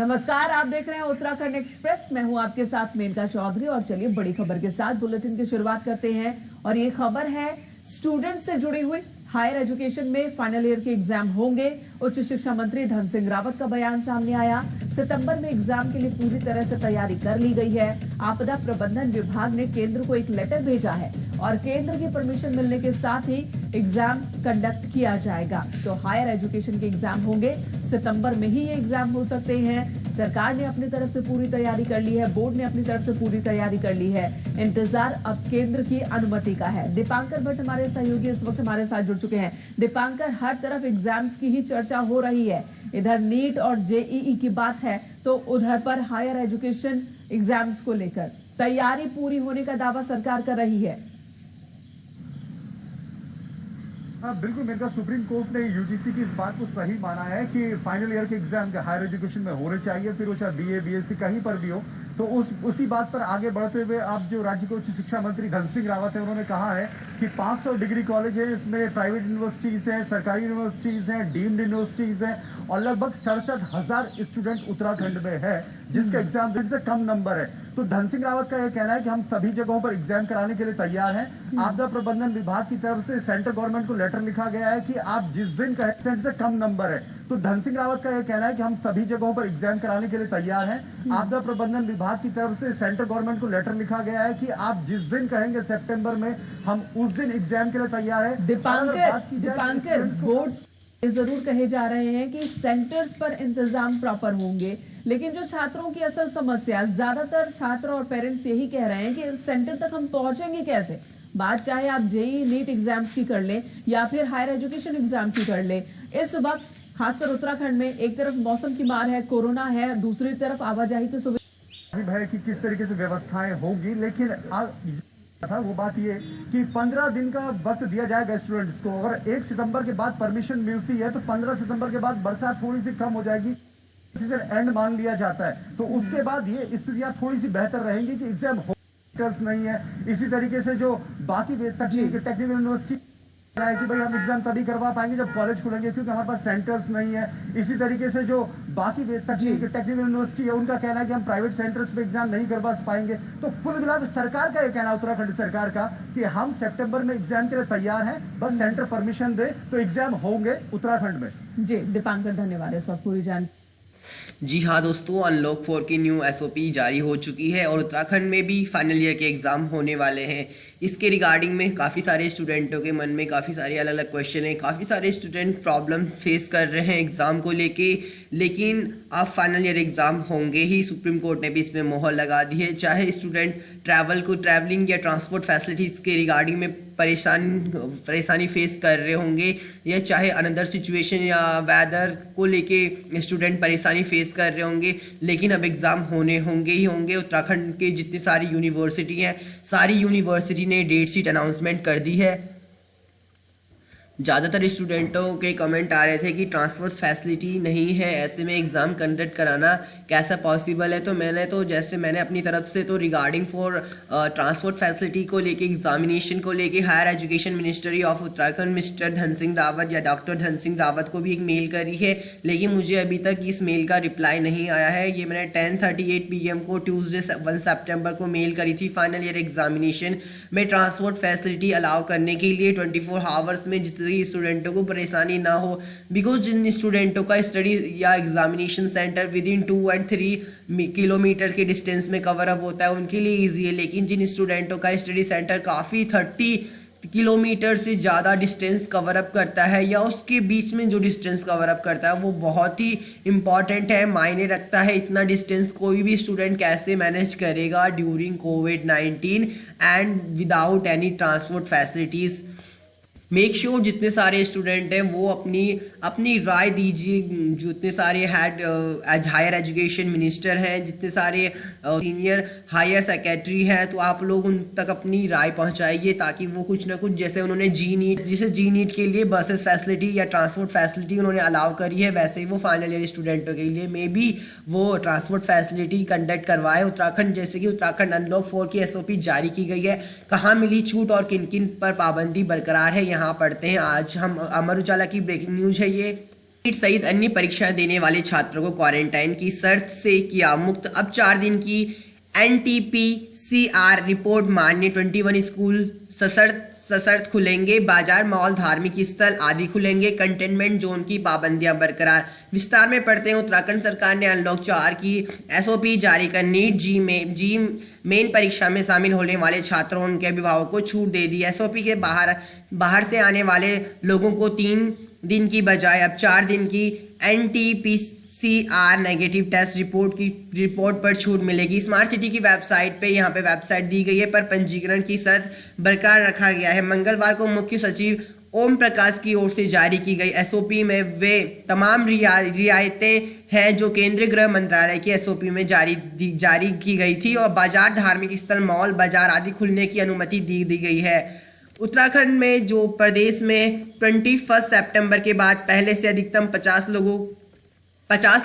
नमस्कार, आप देख रहे हैं उत्तराखंड एक्सप्रेस। मैं हूं आपके साथ मेनका चौधरी और चलिए बड़ी खबर के साथ बुलेटिन की शुरुआत करते हैं। और ये खबर है स्टूडेंट से जुड़ी हुई। हायर एजुकेशन में फाइनल ईयर के एग्जाम होंगे। उच्च शिक्षा मंत्री धन सिंह रावत का बयान सामने आया। सितंबर में एग्जाम के लिए पूरी तरह से तैयारी कर ली गई है। आपदा प्रबंधन विभाग ने केंद्र को एक लेटर भेजा है और केंद्र की परमिशन मिलने के साथ ही एग्जाम कंडक्ट किया जाएगा। तो हायर एजुकेशन के एग्जाम होंगे। सितंबर में ही ये एग्जाम हो सकते हैं। सरकार ने अपनी तरफ से पूरी तैयारी कर ली है, बोर्ड ने अपनी तरफ से पूरी तैयारी कर ली है। इंतजार अब केंद्र की अनुमति का है। दीपांकर भट्ट हमारे सहयोगी इस वक्त हमारे साथ जुड़ चुके हैं। दीपांकर, हर तरफ एग्जाम्स की ही चर्चा हो रही है। इधर नीट और जेईई की बात है तो उधर पर हायर एजुकेशन एग्जाम्स को लेकर तैयारी पूरी होने का दावा सरकार कर रही है। हाँ बिल्कुल, मेरे सुप्रीम कोर्ट ने यूजीसी की इस बात को सही माना है कि फाइनल ईयर के एग्जाम हायर एजुकेशन में होने चाहिए, फिर वो चाहे बीए बीएससी कहीं पर भी हो। तो उसी बात पर आगे बढ़ते हुए अब जो राज्य के उच्च शिक्षा मंत्री धन सिंह रावत है, उन्होंने कहा है कि 500 डिग्री कॉलेज है, इसमें प्राइवेट यूनिवर्सिटीज हैं, सरकारी यूनिवर्सिटीज हैं, डीम्ड यूनिवर्सिटीज हैं और लगभग 67,000 स्टूडेंट उत्तराखंड में है, जिसका एग्जाम से कम नंबर है। तो धन सिंह रावत का यह कहना है कि हम सभी जगहों पर एग्जाम कराने के लिए तैयार हैं। आपदा प्रबंधन विभाग की तरफ से सेंट्रल गवर्नमेंट को लेटर लिखा गया है कि आप जिस दिन का % से कम नंबर है। तो धन सिंह रावत का यह कहना है कि हम सभी जगहों पर एग्जाम कराने के लिए तैयार हैं। आपदा प्रबंधन विभाग की तरफ से सेंट्रल गवर्नमेंट को लेटर लिखा गया है कि आप जिस दिन कहेंगे सितंबर में, हम उस दिन एग्जाम के लिए तैयार है। दीपांकर, बोर्ड्स जरूर कहे जा रहे हैं कि सेंटर्स पर इंतजाम प्रॉपर होंगे, लेकिन जो छात्रों की असल समस्या, ज्यादातर छात्र और पेरेंट्स यही कह रहे हैं कि सेंटर तक हम पहुंचेंगे कैसे। बात चाहे आप जेईई नीट एग्जाम्स की कर ले या फिर हायर एजुकेशन एग्जाम की कर ले, इस वक्त खासकर उत्तराखंड में एक तरफ मौसम की मार है, कोरोना है, दूसरी तरफ आवाजाही की सुविधा है कि किस तरीके से व्यवस्थाएं होगी। लेकिन था वो बात ये कि 15 दिन का वक्त दिया जाएगा स्टूडेंट्स को। अगर 1 सितंबर के बाद परमिशन मिलती है तो 15 सितंबर के बाद बरसात थोड़ी सी कम हो जाएगी, सीजन एंड मान लिया जाता है। तो उसके बाद ये स्थितियां थोड़ी सी बेहतर रहेंगी कि एग्जाम नहीं है। इसी तरीके से जो बाकी टेक्निकल यूनिवर्सिटी है कि भाई हम एग्जाम तभी करवा पाएंगे जब कॉलेज खुलेंगे, क्योंकि हमारे पास सेंटर्स नहीं है। इसी तरीके से जो बाकी टेक्निकल यूनिवर्सिटी है, उनका कहना है कि हम प्राइवेट सेंटर्स पे एग्जाम नहीं करवा पाएंगे। तो कुल मिलाकर सरकार का यह कहना, उत्तराखंड सरकार का, कि हम सितंबर में एग्जाम के लिए तैयार हैं, बस सेंटर परमिशन दे तो एग्जाम होंगे उत्तराखंड में। जी दीपांकर, धन्यवाद इस वक्त पूरी जानकारी। जी हाँ दोस्तों, अनलॉक 4 की न्यू एसओपी जारी हो चुकी है और उत्तराखंड में भी फाइनल ईयर के एग्ज़ाम होने वाले हैं। इसके रिगार्डिंग में काफ़ी सारे स्टूडेंटों के मन में काफ़ी सारे अलग अलग क्वेश्चन हैं। काफ़ी सारे स्टूडेंट प्रॉब्लम फेस कर रहे हैं एग्ज़ाम को लेके, लेकिन अब फाइनल ईयर एग्ज़ाम होंगे ही। सुप्रीम कोर्ट ने भी इसमें मोहर लगा दी है। चाहे स्टूडेंट ट्रैवलिंग या ट्रांसपोर्ट फैसिलिटीज़ के रिगार्डिंग में परेशानी फेस कर रहे होंगे, या चाहे अनदर सिचुएशन या वेदर को लेके स्टूडेंट परेशानी फेस कर रहे होंगे, लेकिन अब एग्ज़ाम होंगे ही होंगे। उत्तराखंड के जितनी सारी यूनिवर्सिटी हैं, सारी यूनिवर्सिटी ने डेट शीट अनाउंसमेंट कर दी है। ज़्यादातर स्टूडेंटों के कमेंट आ रहे थे कि ट्रांसपोर्ट फैसिलिटी नहीं है, ऐसे में एग्ज़ाम कंडक्ट कराना कैसा पॉसिबल है। तो मैंने अपनी तरफ से तो रिगार्डिंग फॉर ट्रांसपोर्ट फैसिलिटी को लेके, एग्जामिनेशन को लेके higher education ministry of Uttarakhand mister Dhan Singh Rawat या डॉक्टर धन सिंह रावत को भी एक मेल करी है, लेकिन मुझे अभी तक इस मेल का रिप्लाई नहीं आया है। ये मैंने 10:38 PM को ट्यूसडे 1 सितंबर को मेल करी थी। फाइनल ईयर एग्जामिनेशन में ट्रांसपोर्ट फैसिलिटी अलाउ करने के लिए 24 आवर्स में जितने स्टूडेंटों को परेशानी ना हो, बिकॉज जिन स्टूडेंटों का स्टडी या एग्जामिनेशन सेंटर विद इन 2 और 3 किलोमीटर के डिस्टेंस में कवर अप होता है उनके लिए इजी है, लेकिन जिन स्टूडेंटों का स्टडी सेंटर काफ़ी 30 किलोमीटर से ज़्यादा डिस्टेंस कवर अप करता है या उसके बीच में जो डिस्टेंस कवर अप करता है वो बहुत ही इंपॉर्टेंट है, मायने रखता है। इतना डिस्टेंस कोई भी स्टूडेंट कैसे मैनेज करेगा during covid and without any transport facilities. Make sure जितने सारे स्टूडेंट हैं वो अपनी राय दीजिए। जितने सारे हायर एजुकेशन मिनिस्टर हैं, जितने सारे सीनियर हायर सेक्रेटरी हैं, तो आप लोग उन तक अपनी राय पहुंचाइए ताकि वो कुछ ना कुछ, जैसे उन्होंने जी नीट के लिए बसेस फैसिलिटी या ट्रांसपोर्ट फैसिलिटी उन्होंने अलाउ करी है, वैसे ही वो फाइनल ईयर स्टूडेंटों के लिए मे बी वो ट्रांसपोर्ट फैसिलिटी कंडक्ट करवाए उत्तराखंड। जैसे कि उत्तराखंड अनलॉक 4 की एसओपी जारी की गई है, कहाँ मिली छूट और किन किन पर पाबंदी बरकरार है, यहाँ पढ़ते हैं। आज हम अमर उजाला की ब्रेकिंग न्यूज है ये। नीट सहित अन्य परीक्षाएं देने वाले छात्रों को क्वारंटाइन की शर्त से किया मुक्त। अब 4 दिन की NTPCR रिपोर्ट मान्य। 21 स्कूल सशर्त खुलेंगे। बाजार, मॉल, धार्मिक स्थल आदि खुलेंगे। कंटेनमेंट जोन की पाबंदियां बरकरार। विस्तार में पढ़ते हैं। उत्तराखंड सरकार ने अनलॉक 4 की SOP जारी कर नीट जी मेन परीक्षा में शामिल होने वाले छात्रों उनके अभिभावकों को छूट दे दी। SOP के बाहर से आने वाले लोगों को 3 दिन की बजाय अब 4 दिन की NTPCR नेगेटिव टेस्ट रिपोर्ट पर छूट मिलेगी। स्मार्ट सिटी की वेबसाइट पे यहाँ पे वेबसाइट दी गई है, पर पंजीकरण की शर्त बरकरार रखा गया है। मंगलवार को मुख्य सचिव ओम प्रकाश की ओर से जारी की गई SOP में वे तमाम रियायतें हैं जो केंद्रीय गृह मंत्रालय की SOP में जारी की गई थी और बाजार, धार्मिक स्थल, मॉल, बाजार आदि खुलने की अनुमति दी गई है। उत्तराखंड में जो प्रदेश में 21 सितंबर के बाद पहले से अधिकतम 50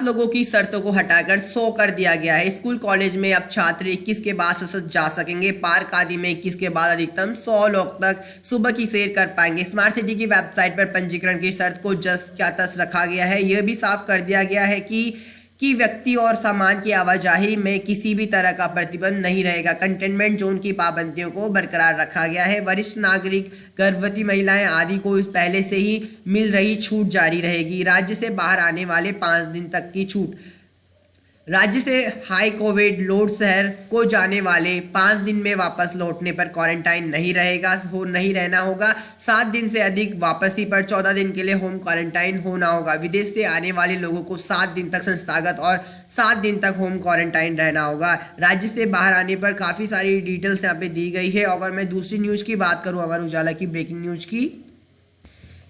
लोगों की शर्तों को हटाकर 100 कर दिया गया है। स्कूल कॉलेज में अब छात्र 21 के बाद सशक्त जा सकेंगे। पार्क आदि में 21 के बाद अधिकतम 100 लोग तक सुबह की सैर कर पाएंगे। स्मार्ट सिटी की वेबसाइट पर पंजीकरण की शर्त को जस क्या तस रखा गया है। यह भी साफ कर दिया गया है कि व्यक्ति और सामान की आवाजाही में किसी भी तरह का प्रतिबंध नहीं रहेगा। कंटेनमेंट जोन की पाबंदियों को बरकरार रखा गया है। वरिष्ठ नागरिक, गर्भवती महिलाएं आदि को पहले से ही मिल रही छूट जारी रहेगी। राज्य से बाहर आने वाले 5 दिन तक की छूट। राज्य से हाई कोविड लोड शहर को जाने वाले 5 दिन में वापस लौटने पर क्वारंटाइन नहीं रहना होगा। 7 दिन से अधिक वापसी पर 14 दिन के लिए होम क्वारंटाइन होना होगा। विदेश से आने वाले लोगों को 7 दिन तक संस्थागत और 7 दिन तक होम क्वारंटाइन रहना होगा। राज्य से बाहर आने पर काफ़ी सारी डिटेल्स यहाँ पे दी गई है। अगर मैं दूसरी न्यूज़ की बात करूँ, अमर उजाला की ब्रेकिंग न्यूज़ की,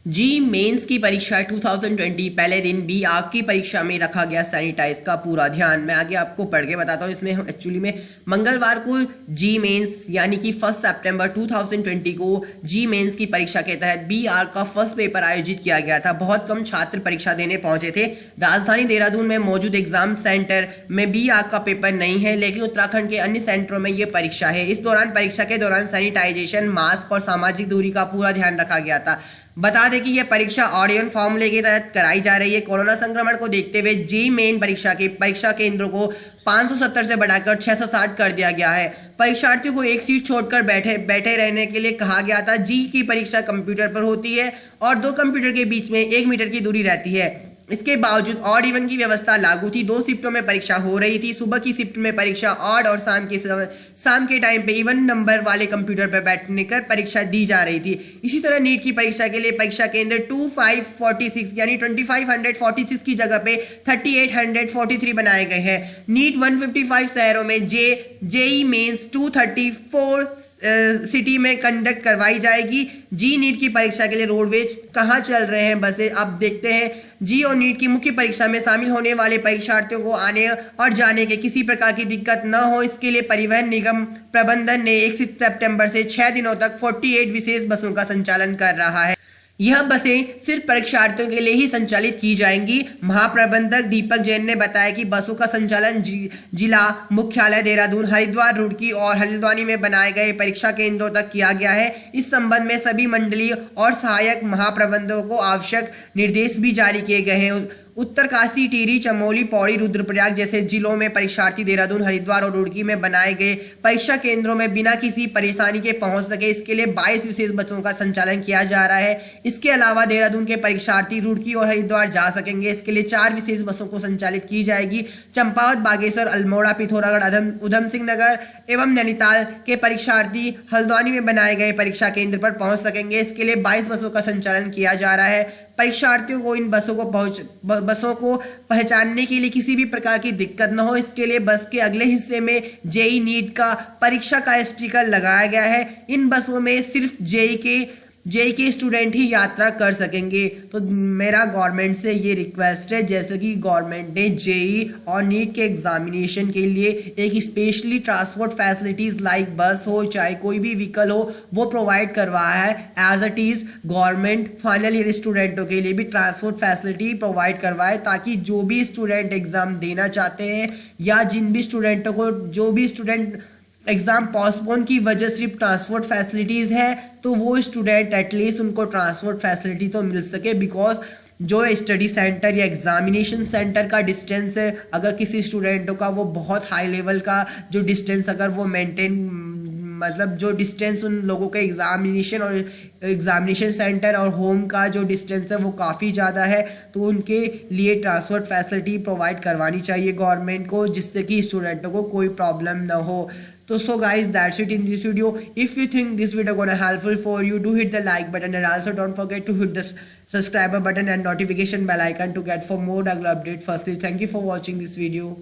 जी मेंस की परीक्षा 2020 पहले दिन बी आग की परीक्षा में रखा गया सैनिटाइज का पूरा ध्यान। मैं आगे आपको पढ़ के बताता हूँ। इसमें एक्चुअली में मंगलवार को जी मेंस यानी कि 1 सितंबर 2020 को जी मेंस की परीक्षा के तहत बी आग का फर्स्ट पेपर आयोजित किया गया था। बहुत कम छात्र परीक्षा देने पहुंचे थे। राजधानी देहरादून में मौजूद एग्जाम सेंटर में बी आग का पेपर नहीं है, लेकिन उत्तराखंड के अन्य सेंटरों में यह परीक्षा है। इस दौरान परीक्षा के दौरान सैनिटाइजेशन, मास्क और सामाजिक दूरी का पूरा ध्यान रखा गया था। बता दें कि यह परीक्षा ऑडियन फॉर्मूले के तहत कराई जा रही है। कोरोना संक्रमण को देखते हुए जी मेन परीक्षा केंद्रों को 570 से बढ़ाकर 660 कर दिया गया है। परीक्षार्थियों को एक सीट छोड़कर बैठे रहने के लिए कहा गया था। जी की परीक्षा कंप्यूटर पर होती है और 2 कंप्यूटर के बीच में 1 मीटर की दूरी रहती है। इसके बावजूद ऑड इवन की व्यवस्था लागू थी। 2 शिफ्टों में परीक्षा हो रही थी। सुबह की शिफ्ट में परीक्षा ऑड और शाम के टाइम पे इवन नंबर वाले कंप्यूटर पर बैठने कर परीक्षा दी जा रही थी। इसी तरह नीट की परीक्षा के लिए परीक्षा केंद्र 2546 यानी 2546 की जगह पे 3843 बनाए गए हैं। नीट 155 शहरों में जेई मेंस 234 सिटी में कंडक्ट करवाई जाएगी। जी नीट की परीक्षा के लिए रोडवेज कहाँ चल रहे हैं बसें, अब देखते हैं। जी और नीट की मुख्य परीक्षा में शामिल होने वाले परीक्षार्थियों को आने और जाने के किसी प्रकार की दिक्कत न हो, इसके लिए परिवहन निगम प्रबंधन ने 1 सितंबर से 6 दिनों तक 48 विशेष बसों का संचालन कर रहा है। यह बसें सिर्फ परीक्षार्थियों के लिए ही संचालित की जाएंगी। महाप्रबंधक दीपक जैन ने बताया कि बसों का संचालन जिला मुख्यालय देहरादून, हरिद्वार, रुड़की और हल्द्वानी में बनाए गए परीक्षा केंद्रों तक किया गया है। इस संबंध में सभी मंडलीय और सहायक महाप्रबंधकों को आवश्यक निर्देश भी जारी किए गए हैं। उत्तरकाशी, टिहरी, चमोली, पौड़ी, रुद्रप्रयाग जैसे जिलों में परीक्षार्थी देहरादून, हरिद्वार और रुड़की में बनाए गए परीक्षा केंद्रों में बिना किसी परेशानी के पहुंच सके, इसके लिए 22 विशेष बसों का संचालन किया जा रहा है। इसके अलावा देहरादून के परीक्षार्थी रुड़की और हरिद्वार जा सकेंगे। इसके लिए 4 विशेष बसों को संचालित की जाएगी। चंपावत, बागेश्वर, अल्मोड़ा, पिथौरागढ़, उधम सिंह नगर एवं नैनीताल के परीक्षार्थी हल्द्वानी में बनाए गए परीक्षा केंद्र पर पहुंच सकेंगे। इसके लिए 22 बसों का संचालन किया जा रहा है। परीक्षार्थियों को इन बसों को पहचानने के लिए किसी भी प्रकार की दिक्कत न हो, इसके लिए बस के अगले हिस्से में जेई नीट का परीक्षा का स्टिकर लगाया गया है। इन बसों में सिर्फ जेई के स्टूडेंट ही यात्रा कर सकेंगे। तो मेरा गवर्नमेंट से ये रिक्वेस्ट है, जैसे कि गवर्नमेंट ने जेई और नीट के एग्जामिनेशन के लिए एक स्पेशली ट्रांसपोर्ट फैसिलिटीज लाइक बस हो चाहे कोई भी व्हीकल हो वो प्रोवाइड करवाया है। As it is government final year स्टूडेंटों के लिए भी ट्रांसपोर्ट फैसिलिटी प्रोवाइड करवाए, ताकि जो भी स्टूडेंट एग्जाम देना चाहते हैं या जिन भी स्टूडेंटों को जो भी स्टूडेंट एग्जाम पोस्टपोन की वजह सिर्फ ट्रांसपोर्ट फैसिलिटीज है तो वो स्टूडेंट एटलीस्ट उनको ट्रांसपोर्ट फैसिलिटी तो मिल सके। बिकॉज जो स्टडी सेंटर या एग्जामिनेशन सेंटर का डिस्टेंस है, अगर किसी स्टूडेंटों का वो बहुत हाई लेवल का जो डिस्टेंस अगर वो मेंटेन, मतलब जो डिस्टेंस उन लोगों के एग्जामिनेशन सेंटर और होम का जो डिस्टेंस है वो काफ़ी ज़्यादा है, तो उनके लिए ट्रांसपोर्ट फैसिलिटी प्रोवाइड करवानी चाहिए गवर्नमेंट को, जिससे कि स्टूडेंटों को कोई प्रॉब्लम ना हो। तो so guys, that's it in this video. If you think this video gonna helpful for you, do hit the like button and also don't forget to hit the subscriber button and notification bell icon to get for more regular update. Firstly, thank you for watching this video.